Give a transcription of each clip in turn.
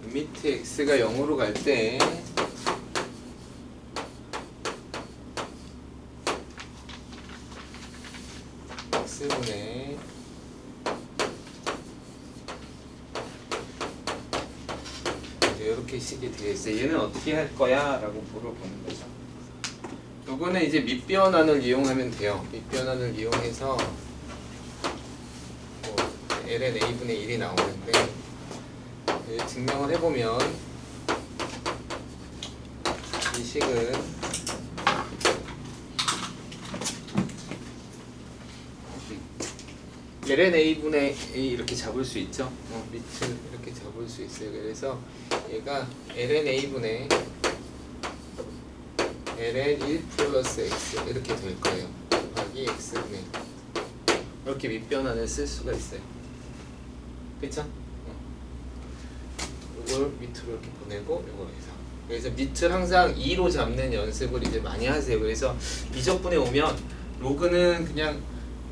리미트 x가 0으로 갈 때 x분의 이렇게 식이 되겠어요. 얘는 어떻게 할 거야? 라고 물어보는 거죠. 요거는 이제 밑변환을 이용하면 돼요. 밑변환을 이용해서 뭐 ln a분의 1이 나오는데 증명을 해보면 이 식은 ln a분의 a 이렇게 잡을 수 있죠. 밑을 이렇게 잡을 수 있어요. 그래서 얘가 ln a분의 ln 1 플러스 x 이렇게 될 거예요. 곱하기 x분의 이렇게 밑변환을 쓸 수가 있어요. 그쵸? 이걸 밑으로 이렇게 보내고 이걸 해서 그래서 밑을 항상 2로 잡는 연습을 이제 많이 하세요. 그래서 미적분에 오면 로그는 그냥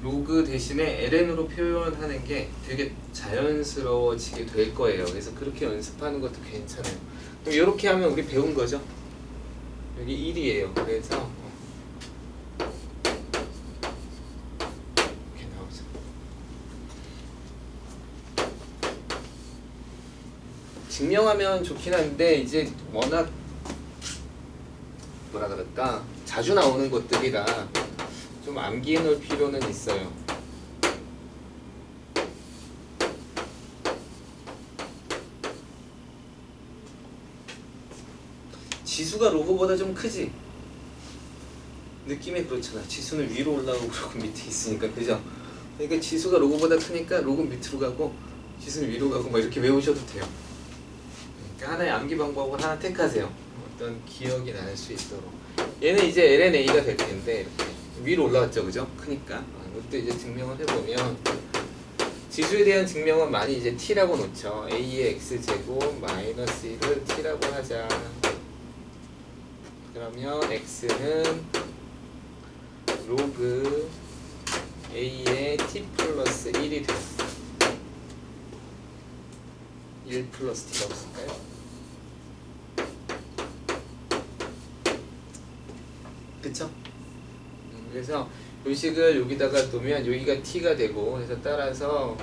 로그 대신에 ln으로 표현하는 게 되게 자연스러워지게 될 거예요. 그래서 그렇게 연습하는 것도 괜찮아요. 그럼 이렇게 하면 우리 배운 거죠. 여기 1이에요. 그래서 이렇게 나오죠. 증명하면 좋긴 한데 이제 워낙 뭐라 그럴까 자주 나오는 것들이라 좀 암기해 놓을 필요는 있어요. 지수가 로그보다 좀 크지? 느낌이 그렇잖아. 지수는 위로 올라오고 로그 밑에 있으니까, 그죠? 그러니까 지수가 로그보다 크니까 로그 밑으로 가고 지수는 위로 가고 막 이렇게 외우셔도 돼요. 그러니까 하나의 암기 방법을 하나 택하세요. 어떤 기억이 날 수 있도록. 얘는 이제 LNA가 될 텐데 이렇게 위로 올라왔죠, 그죠? 크니까. 이것도 이제 증명을 해보면 지수에 대한 증명은 많이 이제 t라고 놓죠. a의 x제곱 마이너스 1을 t라고 하자. 그러면 x는 로그 a의 t 플러스 1이 돼요. 1 플러스 t라고 쓸까요? 그쵸? 그래서 요식을 여기다가 놓으면 여기가 t가 되고, 그래서 따라서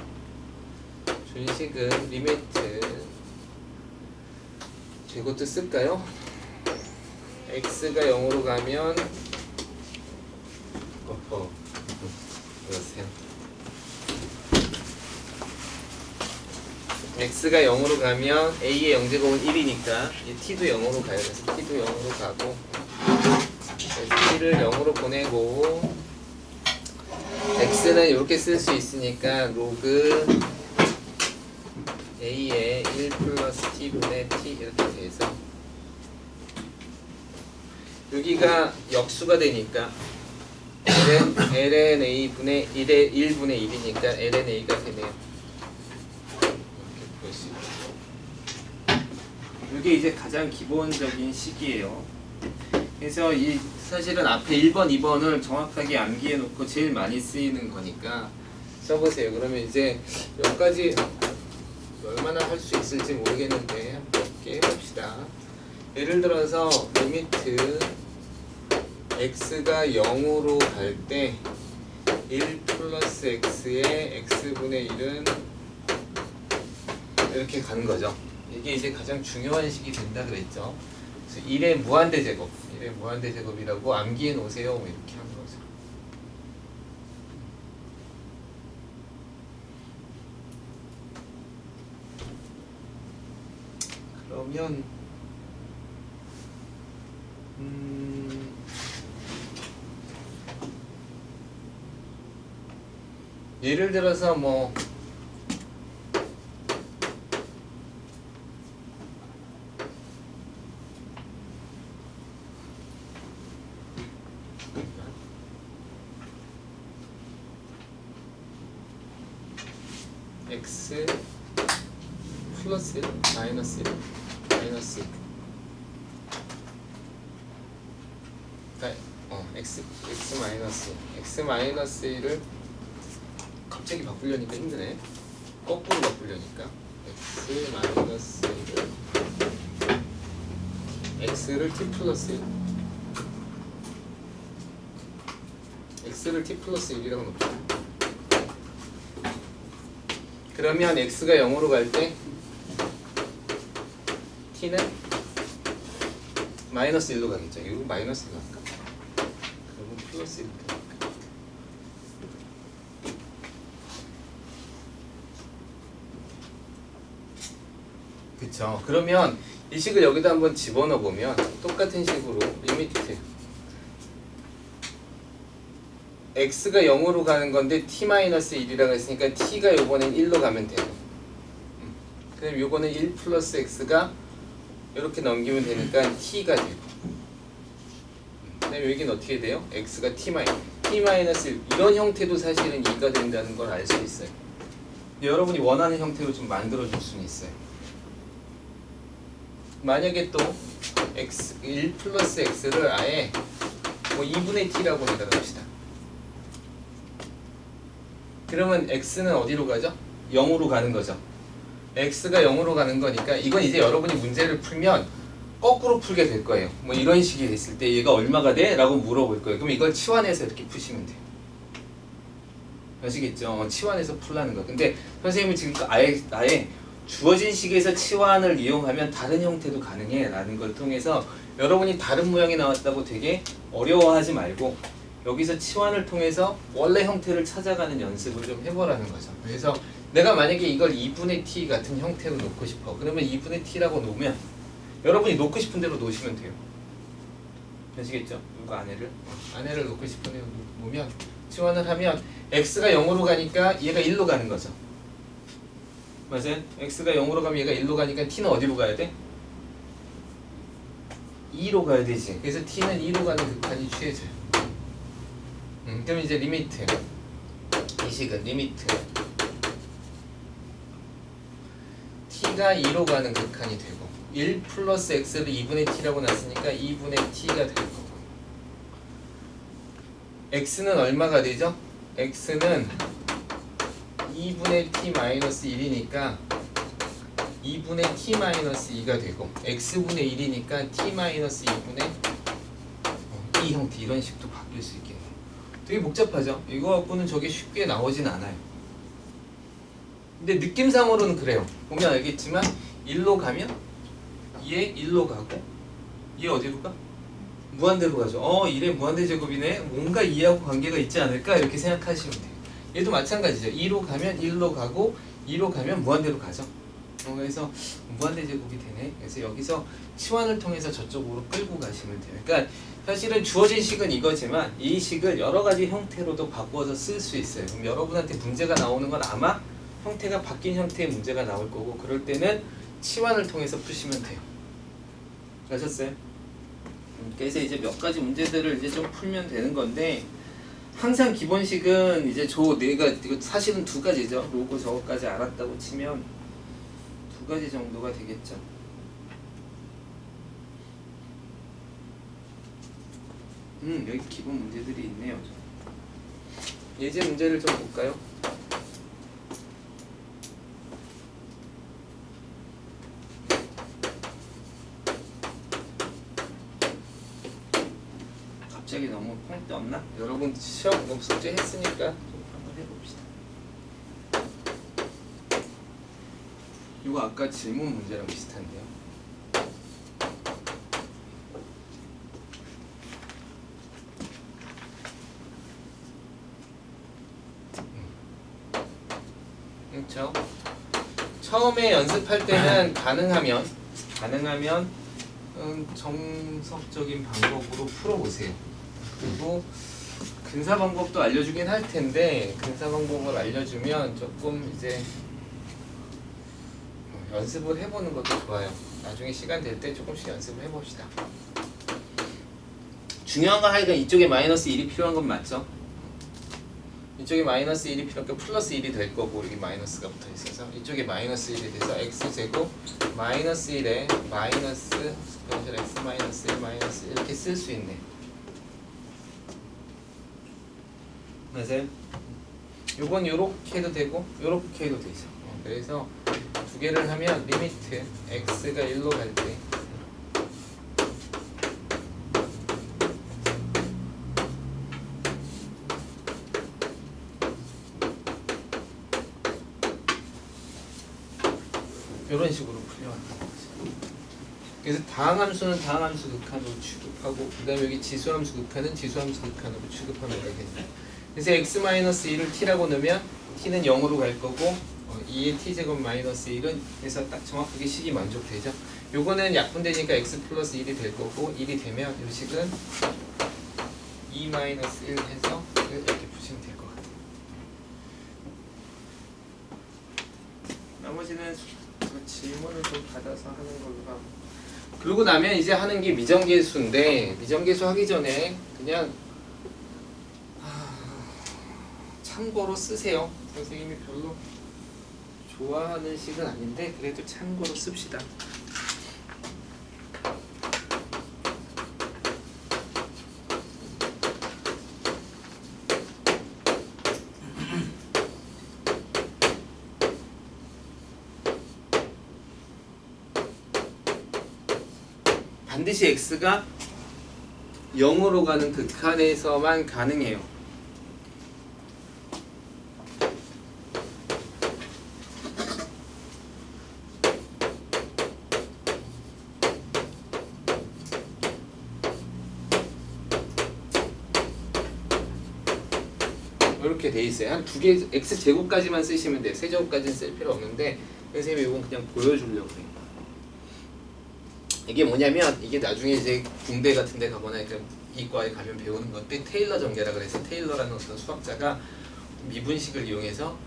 준식은 리미트 이것도 쓸까요? x가 0으로 가면 그러세요. x가 0으로 가면 a의 0제곱은 1이니까 t도 0으로 가요. 그래서 t도 0으로 가고 t를 0으로 보내고 x는 이렇게 쓸 수 있으니까 로그 a의 1 플러스 t분의 t 이렇게 돼서 여기가 역수가 되니까 ln a분의 1의 1분의 1이니까 ln a가 되네요. 이렇게 볼 수 있죠. 이게 이제 가장 기본적인 식이에요. 그래서 이 사실은 앞에 1번, 2번을 정확하게 암기해 놓고 제일 많이 쓰이는 거니까 써보세요. 그러면 이제 여기까지 얼마나 할 수 있을지 모르겠는데 한번 몇 개 해봅시다. 예를 들어서 리미트 x가 0으로 갈 때 1 플러스 x의 x분의 1은 이렇게 가는 거죠. 이게 이제 가장 중요한 식이 된다 그랬죠. 그래서 1의 무한대제곱, 1의 무한대제곱이라고 암기해 놓으세요. 이렇게 하는 거죠. 그러면 예를 들어서 뭐 x 플러스 1, 마이너스 1, 마이너스 1 x 마이너스 1, x 마이너스 1을 갑자기 바꾸려니까 힘드네. 거꾸로 바꾸려니까 x 마이너스 1 x를 t 플러스 1 x를 t 플러스 1이라고 놓죠. 그러면 x가 0으로 갈 때 t는 마이너스 1로 가겠죠. 이거 마이너스 1로 갈까? 그러면 플러스 1로 갈까? 그쵸. 그러면 이 식을 여기다 한번 집어넣어 보면 똑같은 식으로 리미트 x가 0으로 가는 건데 t-1이라고 했으니까 t가 요번엔 1로 가면 되고, 그럼 요거는 1 플러스 x가 이렇게 넘기면 되니까 t가 되고, 그다음에 여기는 어떻게 돼요? x가 t-1 이런 형태도 사실은 2가 된다는 걸 알 수 있어요. 근데 여러분이 원하는 형태로 좀 만들어 줄 수는 있어요. 만약에 또 x 1 플러스 x를 아예 뭐 2분의 t라고 내다봅시다. 그러면 x는 어디로 가죠? 0으로 가는 거죠. x가 0으로 가는 거니까 이건 이제 여러분이 문제를 풀면 거꾸로 풀게 될 거예요. 뭐 이런 식이 됐을 때 얘가 얼마가 돼? 라고 물어볼 거예요. 그럼 이걸 치환해서 이렇게 푸시면 돼요. 아시겠죠? 치환해서 풀라는 거. 근데 선생님은 지금 아예 주어진 식에서 치환을 이용하면 다른 형태도 가능해 라는 걸 통해서 여러분이 다른 모양이 나왔다고 되게 어려워하지 말고 여기서 치환을 통해서 원래 형태를 찾아가는 연습을 좀 해보라는 거죠. 그래서 내가 만약에 이걸 2분의 t 같은 형태로 놓고 싶어. 그러면 2분의 t라고 놓으면 여러분이 놓고 싶은 대로 놓으시면 돼요. 아시겠죠? 이거 안에를 놓고 싶은 대로 놓으면 치환을 하면 x가 0으로 가니까 얘가 1로 가는 거죠. 맞아요? x가 0으로 가면 얘가 1로 가니까 t는 어디로 가야 돼? 2로 가야 되지. 그래서 t는 2로 가는 극한이 취해져요. 그럼 이제 리미트, 이 식은 리미트 t가 2로 가는 극한이 되고 1 플러스 x를 2분의 t라고 놨으니까 2분의 t가 될 거고, x는 얼마가 되죠? x는 2분의 t 마이너스 1이니까 2분의 t 마이너스 2가 되고, x분의 1이니까 t 마이너스 2분의 이 형태, 이런 식도 바뀔 수 있겠네요. 되게 복잡하죠? 이거 갖고는 저게 쉽게 나오진 않아요. 근데 느낌상으로는 그래요. 보면 알겠지만 1로 가면 얘 1로 가고 얘 어디로 가? 무한대로 가죠. 1의 무한대 제곱이네. 뭔가 2하고 관계가 있지 않을까? 이렇게 생각하시면 돼요. 얘도 마찬가지죠. 2로 가면 1로 가고 2로 가면 무한대로 가죠. 그래서 무한대 제곱이 되네. 그래서 여기서 치환을 통해서 저쪽으로 끌고 가시면 돼요. 그러니까 사실은 주어진 식은 이거지만 이 식을 여러 가지 형태로도 바꿔서 쓸 수 있어요. 그럼 여러분한테 문제가 나오는 건 아마 형태가 바뀐 형태의 문제가 나올 거고, 그럴 때는 치환을 통해서 푸시면 돼요. 아셨어요? 그래서 이제 몇 가지 문제들을 이제 좀 풀면 되는 건데, 항상 기본식은 이제 내가 이거 사실은 두 가지죠. 로고 저거까지 알았다고 치면 두 가지 정도가 되겠죠. 여기 기본 문제들이 있네요. 예제 문제를 좀 볼까요? 갑자기 너무 펑 떴나? 여러분 시험 숙제 했으니까 좀 한번 해봅시다. 이거 아까 질문 문제랑 비슷한데요. 그렇죠? 처음에 연습할 때는 가능하면 정석적인 방법으로 풀어보세요. 그리고 근사 방법도 알려주긴 할 텐데, 근사 방법을 알려주면 조금 이제 연습을 해보는 것도 좋아요. 나중에 시간 될 때 조금씩 연습을 해봅시다. 중요한 건 하여간 이쪽에 마이너스 1이 필요한 건 맞죠? 이쪽에 마이너스 1이 필요하니까 플러스 1이 될 거고, 여기 마이너스가 붙어 있어서 이쪽에 마이너스 1이 돼서 x제곱 마이너스 1에 마이너스 스페셜 x 마이너스 1 마이너스 이렇게 쓸 수 있네. 맞아요? 요건 요렇게 해도 되고 요렇게 해도 되죠. 그래서 두 개를 하면 리미트 x가 1로 갈 때 이런 식으로 풀려왔던 거지. 그래서 다항함수는 다항함수 극한으로 취급하고 그 다음에 여기 지수함수 극한은 지수함수 극한으로 취급하면 되겠네. 그래서 x-1을 t라고 넣으면 t는 0으로 갈 거고 2의 t제곱 마이너스 1은 그래서 딱 정확하게 식이 만족되죠. 요거는 약분되니까 x 플러스 1이 될 거고 1이 되면 요 식은 2 마이너스 1 해서 이렇게 푸시면 될 것 같아요. 나머지는 질문을 좀 받아서 하는 걸로 하고 그러고 나면 이제 하는 게 미정계수인데 미정계수 하기 전에 그냥 참고로 쓰세요. 선생님이 별로 좋아하는 식은 아닌데 그래도 참고로 씁시다. 반드시 x가 0으로 가는 극한에서만 가능해요. 이렇게 돼 있어요. 한 두 개 x 제곱까지만 쓰시면 돼요. 세제곱까지는 쓸 필요 없는데 선생님이 이건 그냥 보여주려고 해요. 이게 뭐냐면 이게 나중에 이제 공대 같은 데 가거나 이과에 가면 배우는 건데 테일러 전개라 그래서 테일러라는 어떤 수학자가 미분식을 이용해서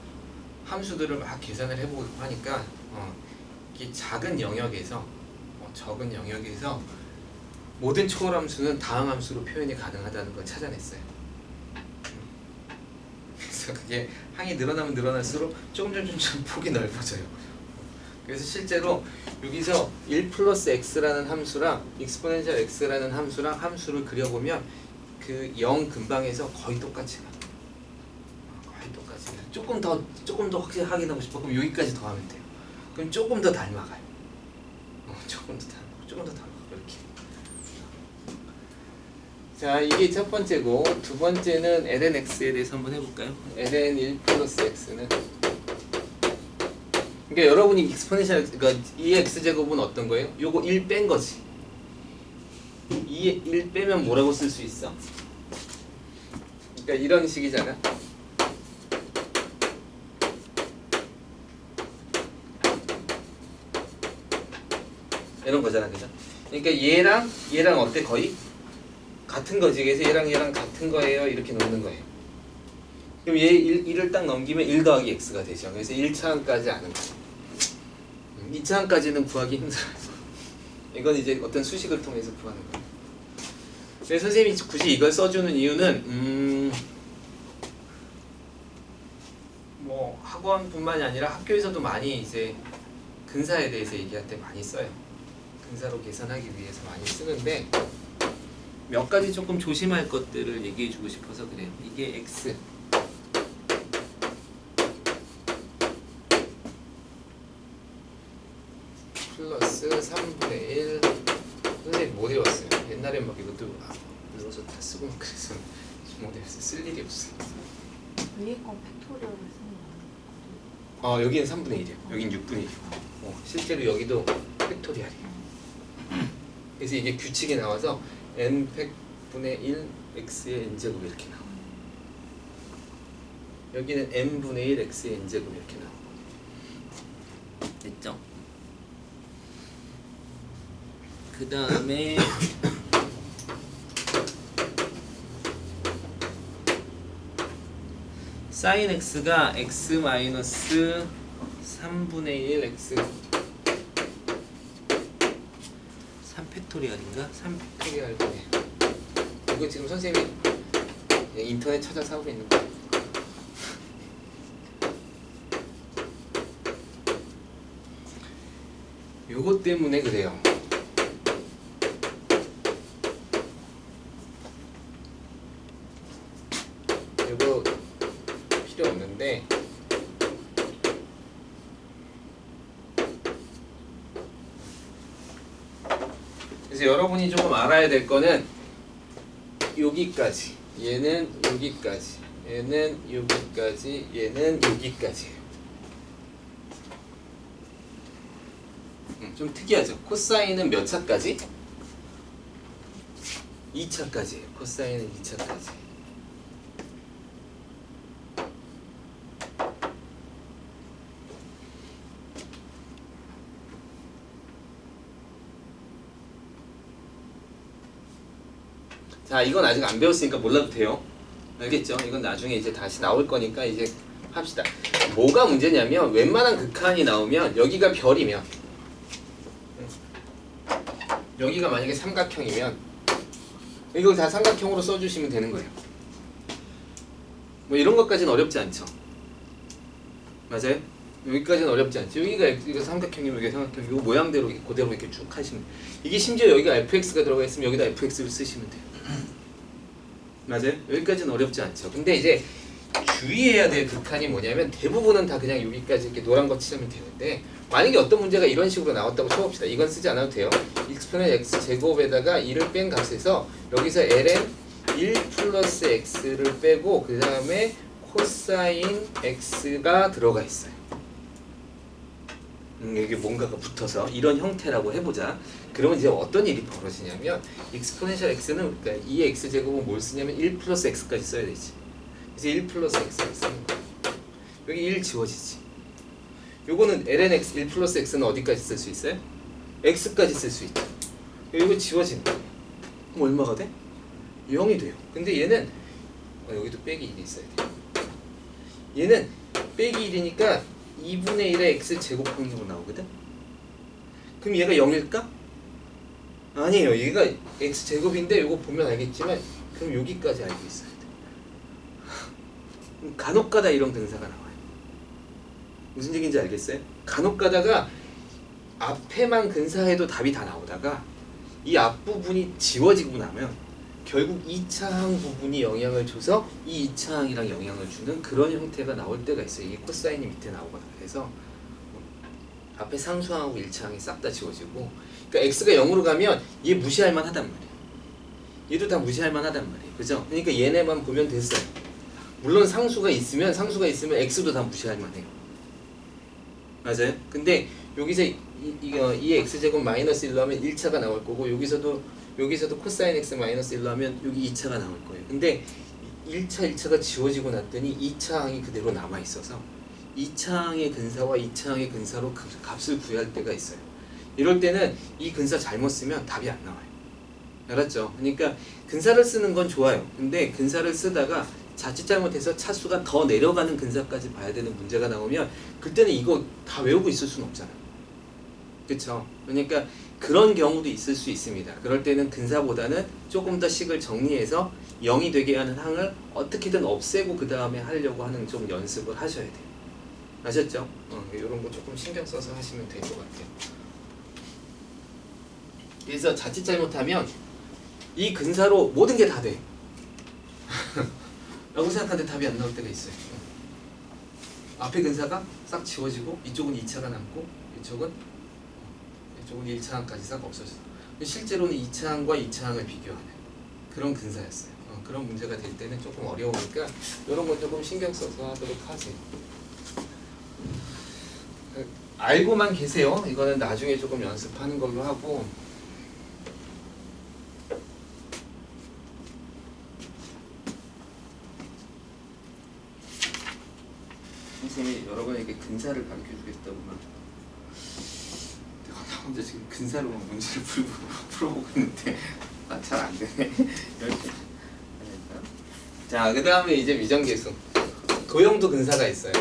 함수들을 막 계산을 해보고 하니까 이게 작은 영역에서 적은 영역에서 모든 초월함수는 다항함수로 표현이 가능하다는 걸 찾아냈어요. 그래서 그게 항이 늘어나면 늘어날수록 조금 폭이 넓어져요. 그래서 실제로 여기서 1 플러스 x라는 함수랑 익스포넨셜 x라는 함수랑 함수를 그려보면 그 0 근방에서 거의 똑같이 가요. 거의 똑같이 가요. 조금 더 확실히 확인하고 싶어. 그럼 여기까지 더 하면 돼요. 그럼 조금 더 닮아가요. 조금 더 닮아가요. 이렇게. 자, 이게 첫 번째고 두 번째는 lnx에 대해서 한번 해볼까요? ln 1 플러스 x는 그러니까 여러분이 익스포넨셜 그러니까 2x제곱은 어떤 거예요? 요거 1 뺀 거지. 2에 1 빼면 뭐라고 쓸 수 있어? 그러니까 이런 식이잖아. 이런 거잖아, 그죠? 그러니까 얘랑 어때? 거의 같은 거지. 그래서 얘랑 같은 거예요. 이렇게 놓는 거예요. 그럼 얘 1을 딱 넘기면 1 더하기 x가 되죠. 그래서 1차항까지 아는 거예요. 2차항까지는 구하기 힘들어요. 이건 이제 어떤 수식을 통해서 구하는 거예요. 그래서 선생님이 굳이 이걸 써주는 이유는 뭐 학원뿐만이 아니라 학교에서도 많이 이제 근사에 대해서 얘기할 때 많이 써요. 근사로 계산하기 위해서 많이 쓰는데 몇 가지 조금 조심할 것들을 얘기해주고 싶어서 그래요. 이게 x 플러스 3분의 1 선생님 못 외웠어요. 옛날에 막 이것도 외워서 다 쓰고 그래서 못 외웠어요. 쓸 일이 없어요. 위에 건 팩토리얼을 쓰는 거 여기는 3분의 1이에요. 여긴 6분의 1이고 실제로 여기도 팩토리얼이에요. 그래서 이게 규칙이 나와서 n 팩분의 1 x의 n제곱 이렇게 나와요. 여기는 n분의 1 x의 n제곱 이렇게 나와요. 됐죠? 그 다음에 sin x가 x 마이너스 3분의 1 x 3팩토리얼인가? 3팩토리얼이네. 이거 지금 선생님이 인터넷 찾아서 하고 있는 거예요. 요거 때문에 그래요. 요거 필요 없는데 그래서 여러분이 조금 알아야 될 거는 여기까지, 얘는 여기까지, 얘는 여기까지, 얘는 여기까지예요. 좀 특이하죠? 코사인은 몇 차까지? 2차까지예요. 코사인은 2차까지. 자, 이건 아직 안 배웠으니까 몰라도 돼요. 알겠죠? 이건 나중에 이제 다시 나올 거니까 이제 합시다. 뭐가 문제냐면 웬만한 극한이 나오면 여기가 별이면 여기가 만약에 삼각형이면 이걸 다 삼각형으로 써주시면 되는 거예요. 뭐 이런 것까지는 어렵지 않죠. 맞아요? 여기까지는 어렵지 않죠. 여기가 이거 삼각형이면 여기 삼각형, 이 모양대로 그대로 이렇게 쭉 하시면 돼요. 이게 심지어 여기가 fx가 들어가 있으면 여기다 fx를 쓰시면 돼요. 맞아요? 여기까지는 어렵지 않죠. 근데 이제 주의해야 될 극한이 뭐냐면 대부분은 다 그냥 여기까지 이렇게 노란 거 치면 되는데 만약에 어떤 문제가 이런 식으로 나왔다고 쳐봅시다. 이건 쓰지 않아도 돼요. exponent x 제곱에다가 1을 뺀 값에서 여기서 ln 1 플러스 x를 빼고 그 다음에 코사인 x가 들어가 있어요. 이게 뭔가가 붙어서 이런 형태라고 해보자. 그러면 이제 어떤 일이 벌어지냐면 exponential x는 그러니까 2x 제곱은 뭘 쓰냐면 1 플러스 x까지 써야 되지. 그래서 1 플러스 x를 쓰는 거야. 여기 1 지워지지. 요거는 ln x 1 플러스 x는 어디까지 쓸 수 있어요? x까지 쓸 수 있죠. 이거 지워지는 거야. 그럼 얼마가 돼? 0이 돼요. 근데 얘는 여기도 빼기 1이 있어야 돼. 얘는 빼기 1이니까 2분의 1의 x 제곱 확률로 나오거든? 그럼 얘가 0일까? 아니에요. 얘가 x 제곱인데 이거 보면 알겠지만 그럼 여기까지 알고 있어야 돼. 간혹가다 이런 근사가 나와요. 무슨 얘기인지 알겠어요? 간혹가다가 앞에만 근사해도 답이 다 나오다가 이 앞부분이 지워지고 나면 결국 2차항 부분이 영향을 줘서 이 2차항이랑 영향을 주는 그런 형태가 나올 때가 있어요. 이게 코사인이 밑에 나오거나 그래서 앞에 상수항하고 1차항이 싹 다 지워지고 그러니까 x가 0으로 가면 얘 무시할 만하단 말이에요. 얘도 다 무시할 만하단 말이에요. 그죠? 그러니까 얘네만 보면 됐어요. 물론 상수가 있으면 x도 다 무시할 만해요. 맞아요? 근데 여기서 이 x제곱 마이너스 1로 하면 1차가 나올 거고 여기서도 코사인 x 마이너스 1로 하면 여기 2차가 나올 거예요. 근데 1차가 지워지고 났더니 2차항이 그대로 남아 있어서 2차항의 근사와 2차항의 근사로 그 값을 구할 때가 있어요. 이럴 때는 이 근사 잘못 쓰면 답이 안 나와요. 알았죠? 그러니까 근사를 쓰는 건 좋아요. 근데 근사를 쓰다가 자칫 잘못해서 차수가 더 내려가는 근사까지 봐야 되는 문제가 나오면 그때는 이거 다 외우고 있을 수는 없잖아요. 그쵸? 그러니까 그런 경우도 있을 수 있습니다. 그럴 때는 근사보다는 조금 더 식을 정리해서 0이 되게 하는 항을 어떻게든 없애고 그 다음에 하려고 하는 좀 연습을 하셔야 돼요. 아셨죠? 이런 거 조금 신경 써서 하시면 될 것 같아요. 그래서 자칫 잘못하면 이 근사로 모든 게 다 돼. 라고 생각하는데 답이 안 나올 때가 있어요. 앞에 근사가 싹 지워지고 이쪽은 2차가 남고 이쪽은 1차항까지 싹 없어졌어. 실제로는 2차항과 2차항을 비교하는 그런 근사였어요. 그런 문제가 될 때는 조금 어려우니까 이런 건 조금 신경 써서 하도록 하세요. 알고만 계세요. 이거는 나중에 조금 연습하는 걸로 하고 선생님이 여러분에게 근사를 가르쳐주겠다고 막 내가 나 혼자 지금 근사로 문제를 풀어보고 있는데 잘 안 되네. 자, 그 다음에 이제 미정계수 도형도 근사가 있어요.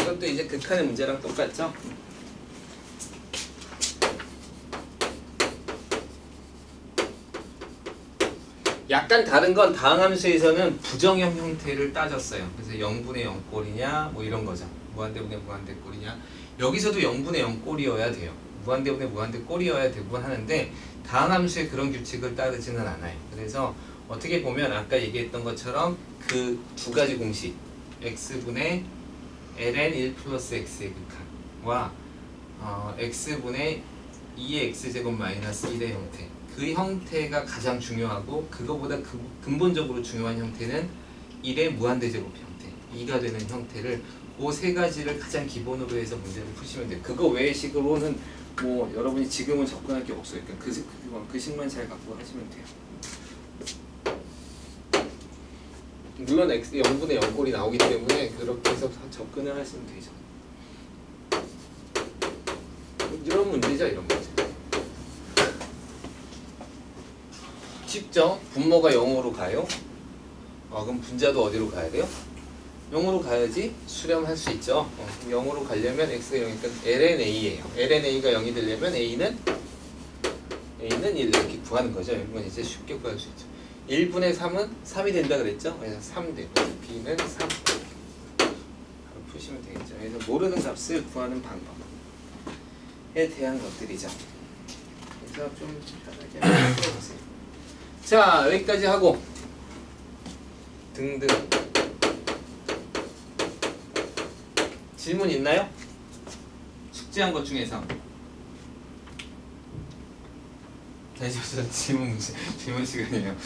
이것도 이제 극한의 문제랑 똑같죠? 약간 다른 건 다항함수에서는 부정형 형태를 따졌어요. 그래서 0분의 0꼴이냐 뭐 이런 거죠. 무한대분의 무한대꼴이냐. 여기서도 0분의 0꼴이어야 돼요. 무한대분의 무한대꼴이어야 되고 하는데 다항함수에 그런 규칙을 따르지는 않아요. 그래서 어떻게 보면 아까 얘기했던 것처럼 그 두 가지 공식 x분의 ln 1 플러스 x의 극한과 x분의 2의 x제곱 마이너스 1의 형태, 그 형태가 가장 중요하고 그거보다 근본적으로 중요한 형태는 1의 무한대제곱 형태, 2가 되는 형태를 그 세 가지를 가장 기본으로 해서 문제를 푸시면 돼요. 그거 외의 식으로는 뭐 여러분이 지금은 접근할 게 없어요. 그러니까 그 식만 잘 갖고 하시면 돼요. 물론 x 0분의 0꼴이 나오기 때문에 그렇게 해서 접근을 하시면 되죠. 이런 문제죠, 이런 문제. 쉽죠? 분모가 0으로 가요? 그럼 분자도 어디로 가야 돼요? 0으로 가야지 수렴할 수 있죠. 0으로 가려면 x가 0이니까 ln a예요. ln a가 0이 되려면 a는 1 이렇게 구하는 거죠. 이건 이제 쉽게 구할 수 있죠. 1분의 3은 3이 된다 그랬죠? 그래서 3 되고 b는 3 푸시면 되겠죠. 그래서 모르는 값을 구하는 방법에 대한 것들이죠. 그래서 좀 편하게 한번 풀어보세요. 자, 여기까지 하고 등등. 질문 있나요? 숙제한 것 중에서. 다시 질문 시간이에요.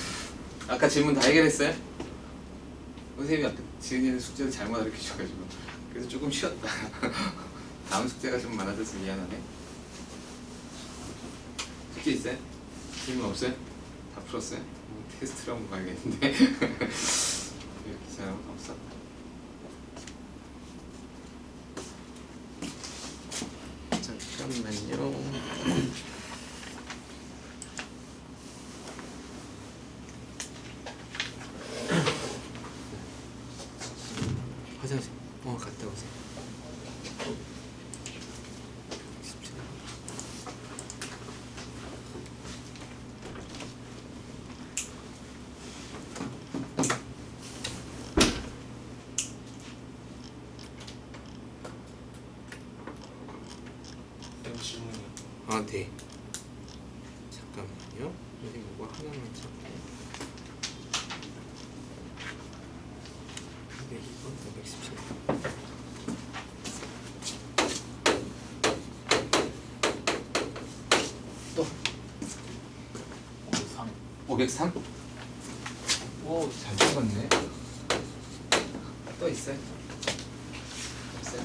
아까 질문 다 해결했어요? 선생님이 아까 지은이는 숙제를 잘못 가르쳐줘가지고 그래서 조금 쉬었다. 다음 숙제가 좀 많아져서 미안하네. 숙제 있어요? 질문 없어요? 다 풀었어요? 테스트를 한번 봐야겠는데. 이렇게 잘못 없어. 잠깐만요. 화장실 갔다 오세요. 네. 잠깐만요. 여기 뭐가 하나만 잡고. 네, 2번 517. 또 503. 오, 잘 찍었네. 또 있어요? 없어요?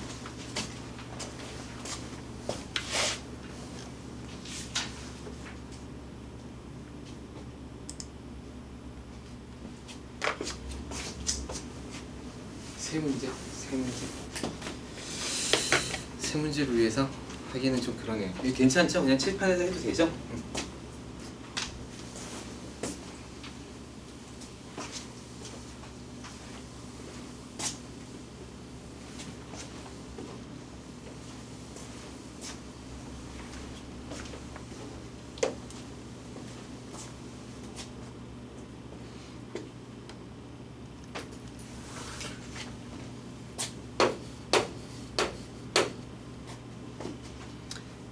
세 문제를 위해서 하기는 좀 그러네요. 이게 괜찮죠? 그냥 칠판에서 해도 되죠?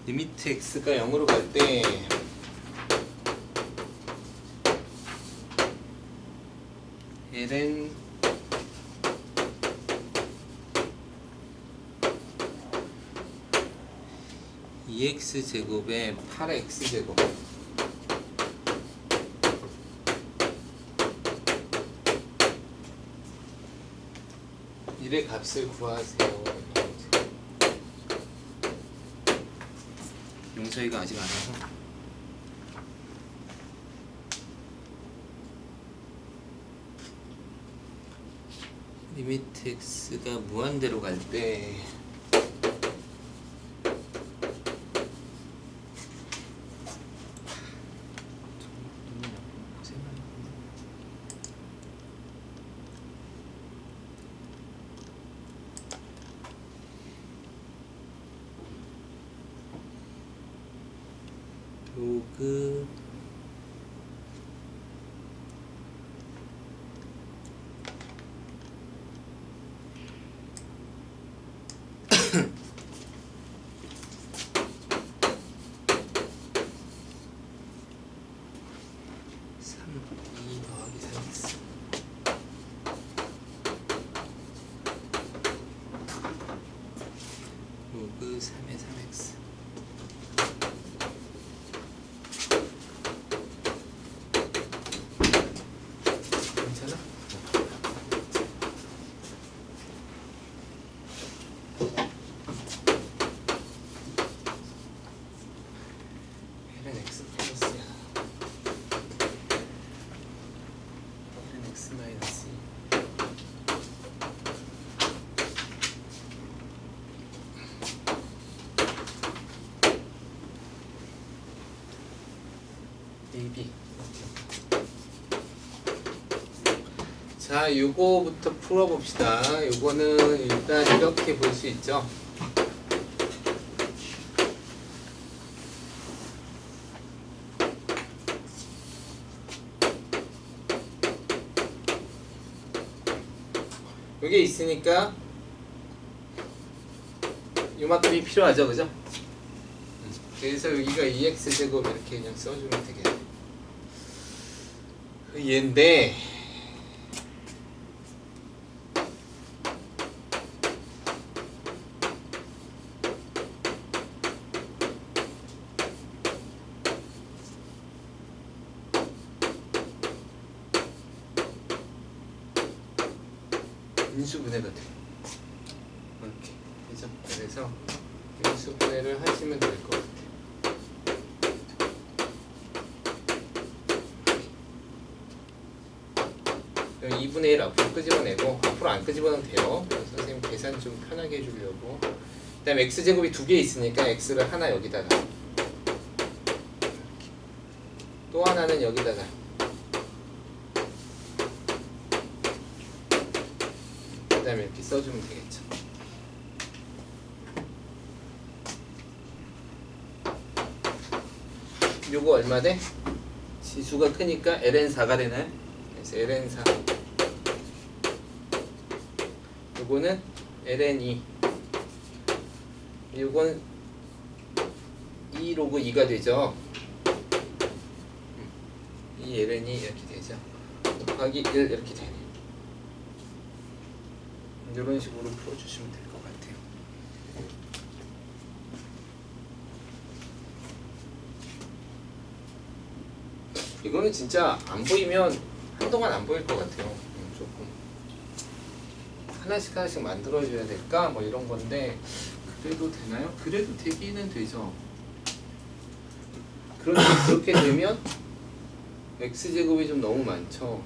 리미트 x가 0으로 갈 때 ln 2x제곱에 8x제곱 이의 값을 구하세요. 용서이가 아직 안 와서 리미트 x가 무한대로 갈 때 로그 자, 요거부터 풀어봅시다. 요거는 일단 이렇게 볼 수 있죠. 요게 있으니까 요만큼이 필요하죠, 그죠? 그래서 여기가 2x제곱 이렇게 그냥 써주면 되겠네. 얘인데 인수분해가 돼. 이렇게 그죠? 그래서 인수분해를 하시면 될 것 같아요. 그럼 2분의 1 앞으로 끄집어내고 앞으로 안 끄집어내면 돼요. 그래서 선생님 계산 좀 편하게 해주려고. 그 다음에 x제곱이 2개 있으니까 x를 하나 여기다가 또 하나는 여기다가 그 다음에 이렇게 써주면 되겠죠. 요거 얼마 돼? 지수가 크니까 ln4가 되나요? 그래서 ln4 요거는 ln2 요건 2 로그 2가 되죠. 이 ln이 이렇게 되죠. 곱하기 1 이렇게 되네. 이런 식으로 풀어주시면 될 것 같아요. 이거는 진짜 안 보이면 한동안 안 보일 것 같아요. 조금 하나씩 하나씩 만들어줘야 될까? 뭐 이런 건데 그래도 되나요? 그래도 되기는 되죠. 그런데 그렇게 되면 x제곱이 좀 너무 많죠.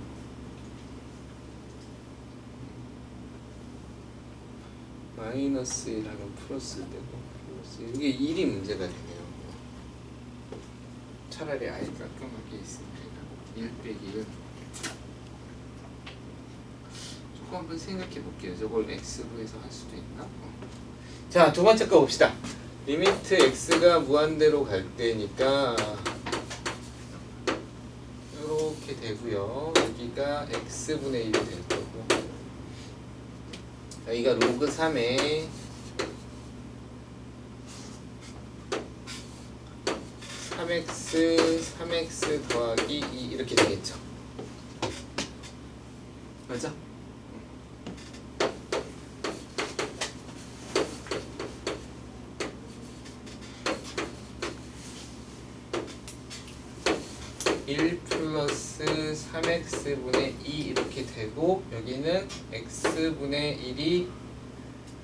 마이너스 1 하면 플러스 되고 플러스 이게 1이 문제가 되네요. 차라리 아예 깔끔하게 있으면 1 빼기 1 조금 한번 생각해 볼게요. 저걸 x로 해서 할 수도 있나? 자, 두 번째 거 봅시다. 리미트 x가 무한대로 갈 때니까 이렇게 되고요. 여기가 x분의 1이 될 거고 여기가 로그 3에 3x 더하기 2 이렇게 되겠죠. 맞아? 1 플러스 3x분의 2 이렇게 되고 여기는 x분의 1이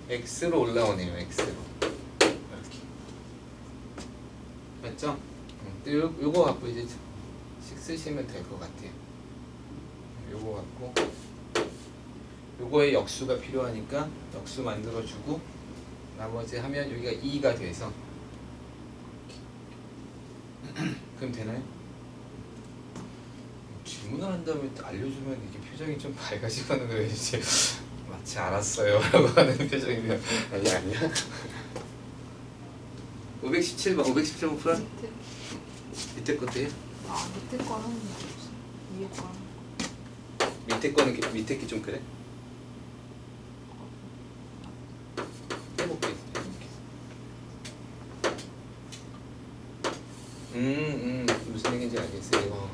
x로 올라오네요. x로 이렇게 맞죠? 요거 갖고 이제 식 쓰시면 될 것 같아요. 요거 갖고 요거에 역수가 필요하니까 역수 만들어주고 나머지 하면 여기가 2가 돼서 그럼 되나요? 질문을 한 다음에 알려주면 이게 표정이 좀 밝아지거나 그래야지 마치 알았어요 라고 하는 표정이면 아니야 517번 517번 풀어? 밑에 것도요? 밑에 거 하는 게 없어. 위에 거 하는 거. 밑에 거는 밑에 게 좀 그래? 해볼게 무슨 얘기인지 알겠어요.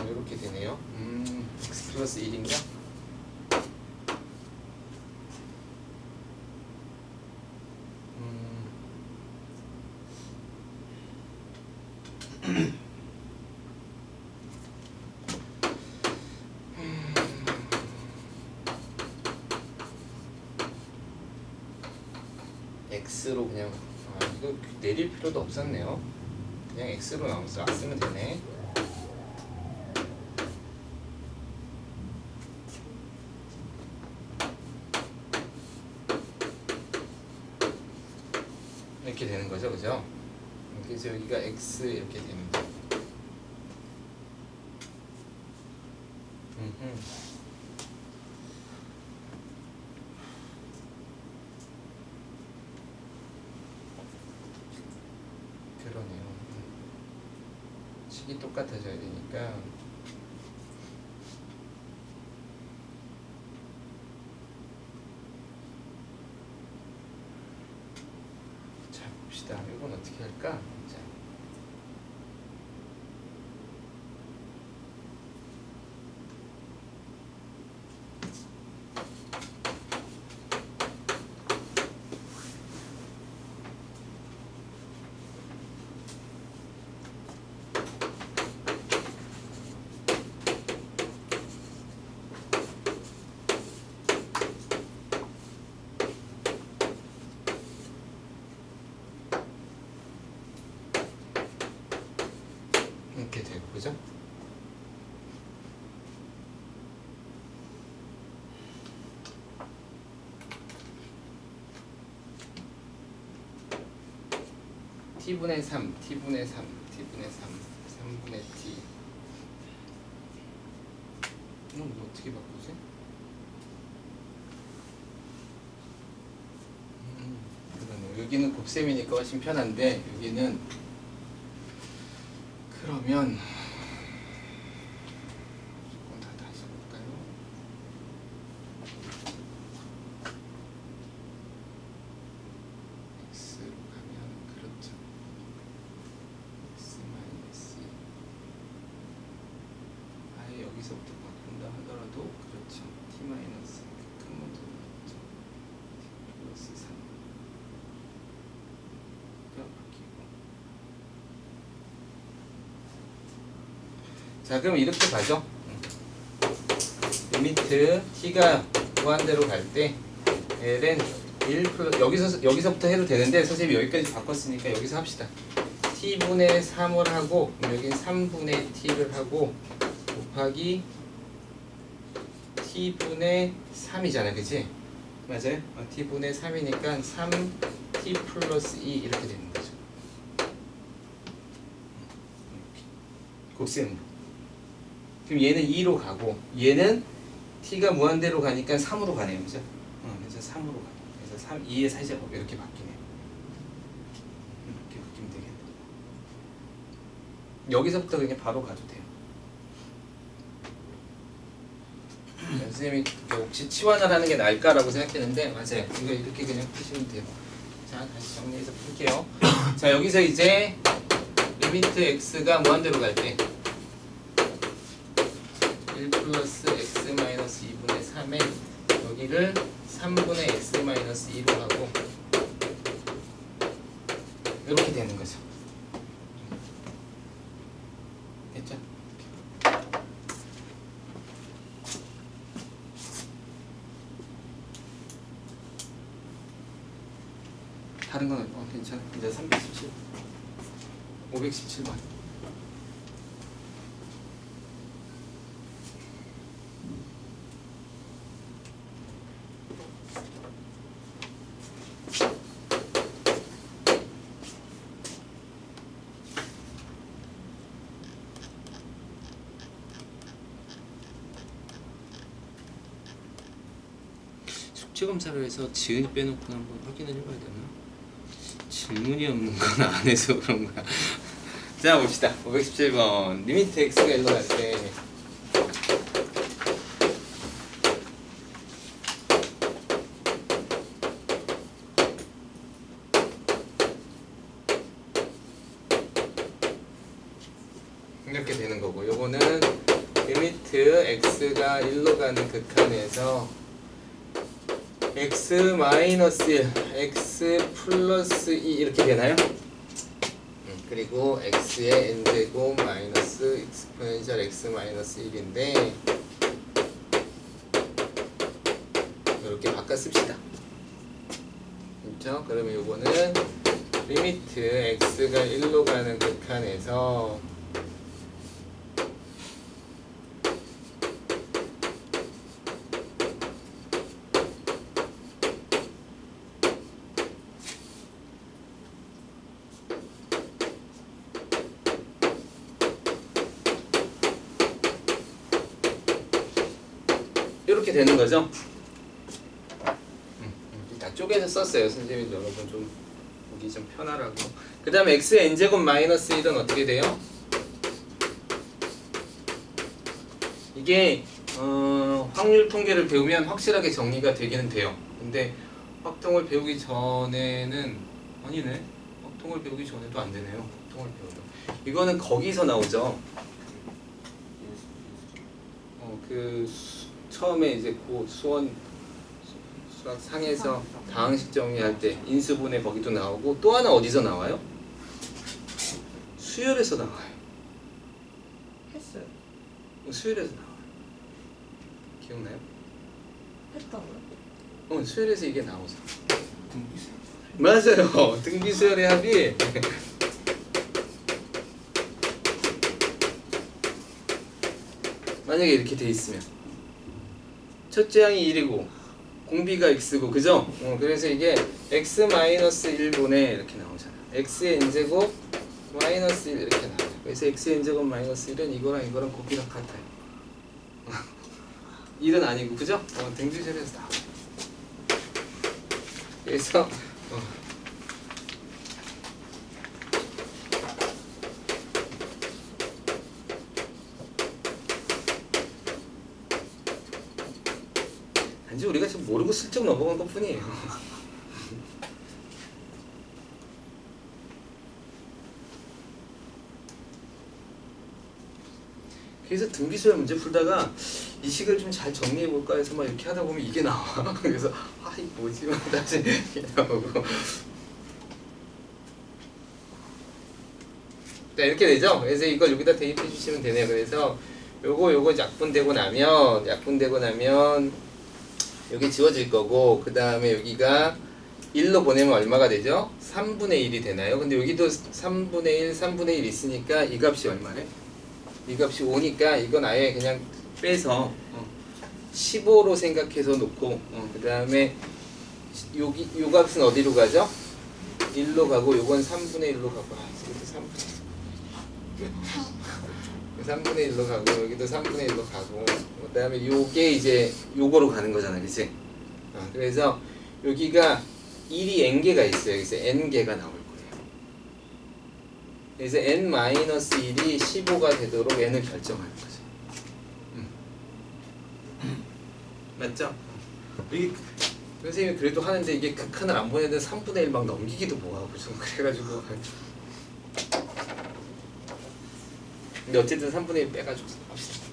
이렇게 되네요. x 플러스 1인가? x로 그냥 이거 내릴 필요도 없었네요. 그냥 x로 나왔으면 되네. 이렇게 되는 거죠, 그죠? 그래서 여기가 x 이렇게 되는 거. 그러네요. 식이 똑같아져야 되니까. 자 봅시다. 이건 어떻게 할까? 자. 이렇게 되고 그죠? t분의 3, t분의 3, t분의 3, 3분의 t. 이거 어떻게 바꾸지? 그러네. 여기는 곱셈이니까 훨씬 편한데 여기는 그러면 조금 다 다시 볼까요? x로 가면 그렇죠. x 마이너스 아예 여기서부터 바꾼다 하더라도 그렇죠. t 마이너스 큰 문제 나왔죠. t 플러스 3가 바뀌고. 자 그럼 이렇게 가죠. 리미트 t가 무한대로 갈 때 l은 1 플러스 여기서부터 해도 되는데 선생님이 여기까지 바꿨으니까 여기서 합시다. t분의 3을 하고 여긴 3분의 t를 하고 곱하기 t분의 3이잖아 그치? 맞아요? t분의 3이니까 3t 플러스 2 이렇게 되는 거죠. 곱셈. 그럼 얘는 2로 가고 얘는 t가 무한대로 가니까 3으로 가네요. 그죠? 그래서 3으로 가요. 그래서 3, 2에 살짝 이렇게 바뀌네요. 이렇게 바뀌면 되겠네. 여기서부터 그냥 바로 가도 돼요. 선생님이 혹시 치환을 하는 게 나을까라고 생각했는데 맞아요. 이거 이렇게 그냥 푸시면 돼요. 자 다시 정리해서 풀게요. 자 여기서 이제 리미트 x가 무한대로 갈 때 1 플러스 x 마이너스 2분의 3에 여기를 3분의 x 마이너스 2로 하고 이렇게 되는 거죠. 됐죠? 다른 건 괜찮아. 이제 317 517번. 숙제검사를 해서 지은이 빼놓고 한번 확인을 해봐야 되나? 질문이 없는 건 안 해서 그런 거야. 자 봅시다. 517번 리미트 x가 1로 갈 때 이렇게 되는 거고 요거는 리미트 x가 1로 가는 극한에서 x 마이너스 1, x 플러스 2 이렇게 되나요? 그리고 x의 n제곱 마이너스 익스포넨셜 x 마이너스 1인데 이렇게 바꿔 씁시다. 그렇죠? 그러면 요거는 리미트 x가 1로 가는 극한에서 이렇게 되는 거죠. 다 쪼개서 썼어요. 선생님 여러분 좀 보기 좀 편하라고. 그 다음에 x의 n제곱 마이너스 1은 어떻게 돼요? 이게 확률 통계를 배우면 확실하게 정리가 되기는 돼요. 근데 확통을 배우기 전에는 아니네. 확통을 배우기 전에도 안 되네요. 확통을 배우면 이거는 거기서 나오죠. 그 처음에 이제 고 수학 상에서 다항식 정리할 때 인수분해 거기도 나오고 또 하나 어디서 나와요? 수열에서 나와요. 했어요. 수열에서 나와요. 기억나요? 했다고요? 수열에서 이게 나오죠. 맞아요. 등비수열의 합이 만약에 이렇게 돼 있으면 첫째 항이 1이고 공비가 x고 그죠? 그래서 이게 x-1분의 이렇게 나오잖아. x의 n제곱 마이너스 1 이렇게 나와요. 그래서 x의 n제곱 마이너스 1은 이거랑 곱이랑 같아요. 1은 아니고 그죠? 등비수열에서 나와요. 그래서 단지 우리가 지금 모르고 슬쩍 넘어간 것 뿐이에요. 그래서 등비수열 문제 풀다가 이 식을 좀 잘 정리해 볼까 해서 막 이렇게 하다 보면 이게 나와. 그래서 이 뭐지? 다시 이게 나오고. 자, 이렇게 되죠? 그래서 이걸 여기다 대입해 주시면 되네요. 그래서 요거 약분되고 나면 여기 지워질 거고, 그 다음에 여기가 1로 보내면 얼마가 되죠? 3분의 1이 되나요? 근데 여기도 3분의 1, 3분의 1 있으니까 이 값이 얼마래? 이 값이 5니까 이건 아예 그냥 빼서 15로 생각해서 놓고, 그 다음에 요 값은 어디로 가죠? 1로 가고, 요건 3분의 1로 가고, 이것도 3분의 1로 가고, 여기도 3분의 1로 가고, 그 다음에 요게 이제 요거로 가는 거잖아, 그치? 그래서 여기가 1이 n개가 있어요. 그래서 n개가 나올 거예요. 그래서 n-1이 15가 되도록 n을 결정하는 거죠. 맞죠? 이게 선생님이 그래도 하는데 이게 극한을 안 보내는 3분의 1 막 넘기기도 뭐하고 좀 그래가지고. 근데 어쨌든 3분의 1 빼가지고 합시다.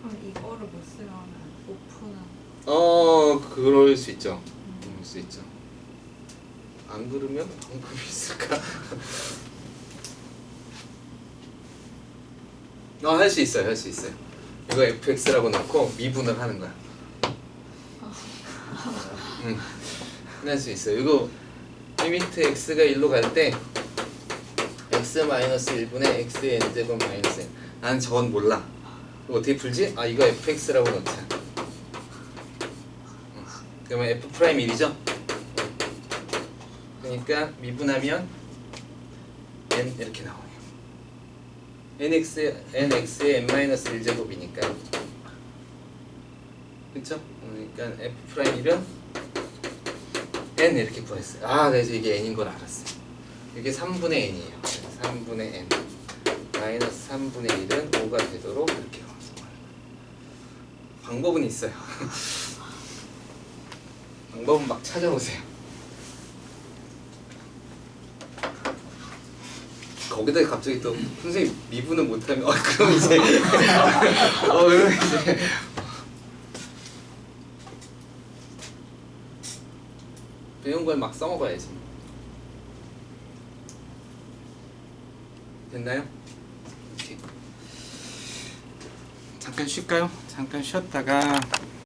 그럼 이거를 못 쓰면 오픈은 그럴 수 있죠. 그럴 수 있죠. 안 그러면 방법이 있을까? 할 수 있어요. 할 수 있어요. 이거 fx라고 넣고 미분을 하는 거야. 할 수 있어요. 이거 리미트 x가 1로 갈 때 x-1분의 x의 n제곱 마이너스 n. 나는 저건 몰라. 이거 어떻게 풀지? 이거 fx라고 넣자. 그러면 f'1이죠? 그러니까 미분하면 n 이렇게 나와요. nx의 n-1제곱이니까. 그쵸? 그러니까 f'1이면 n 이렇게 구했어요. 그래서 이게 n인 걸 알았어요. 이게 3분의 n이에요. 3분의 n 마이너스 3분의 1은 5가 되도록 이렇게 나왔어요. 방법은 있어요. 방법은 막 찾아오세요. 거기다 갑자기 또 선생님 미분을 못하면 그럼 이제 그럼 이제 배운 걸 막 써먹어야지. 됐나요? 오케이. 잠깐 쉴까요? 잠깐 쉬었다가